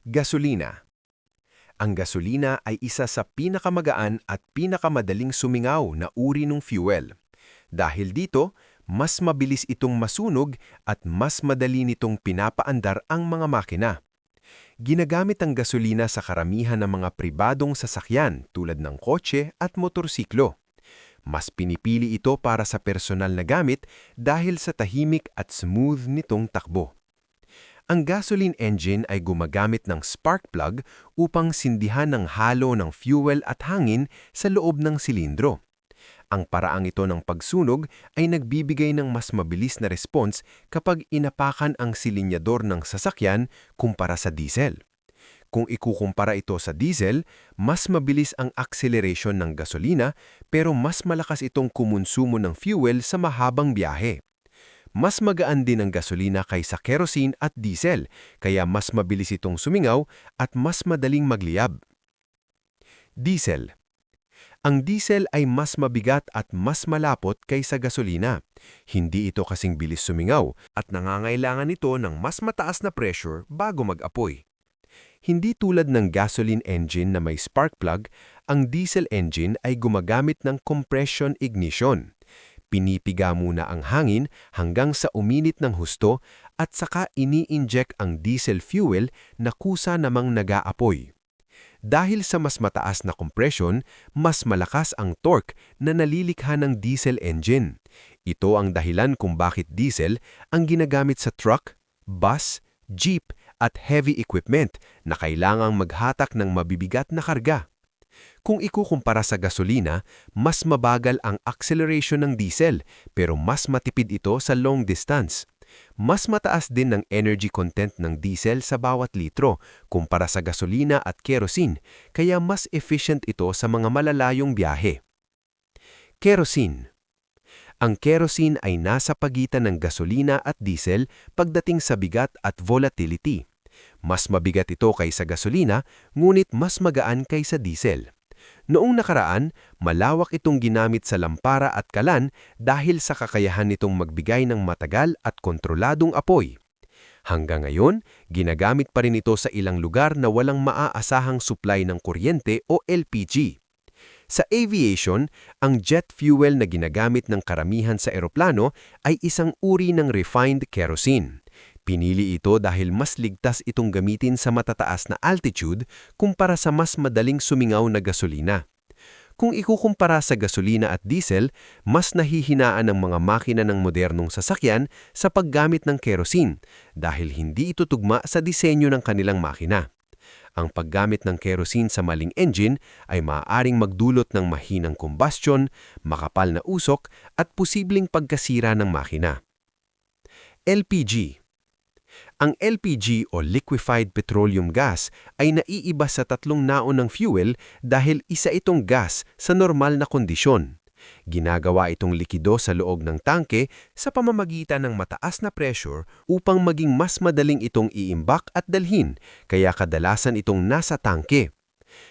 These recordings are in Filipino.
Gasolina. Ang gasolina ay isa sa pinakamagaan at pinakamadaling sumingaw na uri ng fuel. Dahil dito, mas mabilis itong masunog at mas madali nitong pinapaandar ang mga makina. Ginagamit ang gasolina sa karamihan ng mga pribadong sasakyan tulad ng kotse at motorsiklo. Mas pinipili ito para sa personal na gamit dahil sa tahimik at smooth nitong takbo. Ang gasoline engine ay gumagamit ng spark plug upang sindihan ng halo ng fuel at hangin sa loob ng silindro. Ang paraang ito ng pagsunog ay nagbibigay ng mas mabilis na response kapag inapakan ang silinyador ng sasakyan kumpara sa diesel. Kung ikukumpara ito sa diesel, mas mabilis ang acceleration ng gasolina pero mas malakas itong kumonsumo ng fuel sa mahabang biyahe. Mas magaan din ang gasolina kaysa kerosene at diesel, kaya mas mabilis itong sumingaw at mas madaling magliyab. Diesel. Ang diesel ay mas mabigat at mas malapot kaysa gasolina. Hindi ito kasing bilis sumingaw at nangangailangan ito ng mas mataas na pressure bago mag-apoy. Hindi tulad ng gasoline engine na may spark plug, ang diesel engine ay gumagamit ng compression ignition. Pinipiga muna ang hangin hanggang sa uminit ng husto at saka ini-inject ang diesel fuel na kusa namang nag-aapoy. Dahil sa mas mataas na compression, mas malakas ang torque na nalilikha ng diesel engine. Ito ang dahilan kung bakit diesel ang ginagamit sa truck, bus, jeep at heavy equipment na kailangang maghatak ng mabibigat na karga. Kung ikukumpara sa gasolina, mas mabagal ang acceleration ng diesel pero mas matipid ito sa long distance. Mas mataas din ng energy content ng diesel sa bawat litro kumpara sa gasolina at kerosene, kaya mas efficient ito sa mga malalayong biyahe. Kerosene. Ang kerosene ay nasa pagitan ng gasolina at diesel pagdating sa bigat at volatility. Mas mabigat ito kaysa gasolina, ngunit mas magaan kaysa diesel. Noong nakaraan, malawak itong ginamit sa lampara at kalan dahil sa kakayahan nitong magbigay ng matagal at kontroladong apoy. Hanggang ngayon, ginagamit pa rin ito sa ilang lugar na walang maaasahang supply ng kuryente o LPG. Sa aviation, ang jet fuel na ginagamit ng karamihan sa eroplano ay isang uri ng refined kerosene. Pinili ito dahil mas ligtas itong gamitin sa matataas na altitude kumpara sa mas madaling sumingaw na gasolina. Kung ikukumpara sa gasolina at diesel, mas nahihinaan ng mga makina ng modernong sasakyan sa paggamit ng kerosene dahil hindi ito tugma sa disenyo ng kanilang makina. Ang paggamit ng kerosene sa maling engine ay maaaring magdulot ng mahinang combustion, makapal na usok at posibleng pagkasira ng makina. LPG. Ang LPG o liquefied petroleum gas ay naiiba sa tatlong naon ng fuel dahil isa itong gas sa normal na kondisyon. Ginagawa itong likido sa loob ng tangke sa pamamagitan ng mataas na pressure upang maging mas madaling itong iimbak at dalhin, kaya kadalasan itong nasa tangke.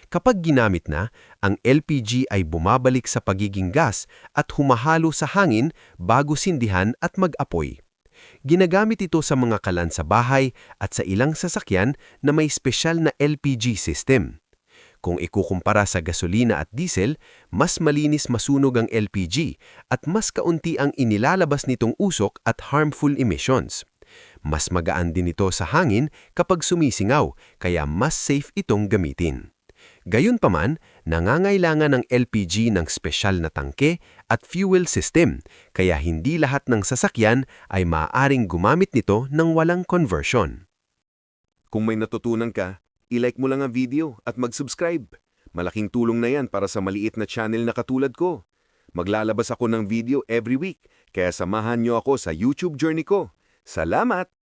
Kapag ginamit na, ang LPG ay bumabalik sa pagiging gas at humahalo sa hangin bago sindihan at mag-apoy. Ginagamit ito sa mga kalan sa bahay at sa ilang sasakyan na may espesyal na LPG system. Kung ikukumpara sa gasolina at diesel, mas malinis masunog ang LPG at mas kaunti ang inilalabas nitong usok at harmful emissions. Mas magaan din ito sa hangin kapag sumisingaw, kaya mas safe itong gamitin. Gayunpaman, nangangailangan ng LPG ng espesyal na tangke at fuel system, kaya hindi lahat ng sasakyan ay maaaring gumamit nito ng walang conversion. Kung may natutunan ka, i-like mo lang ang video at mag-subscribe. Malaking tulong na yan para sa maliit na channel na katulad ko. Maglalabas ako ng video every week, kaya samahan niyo ako sa YouTube journey ko. Salamat!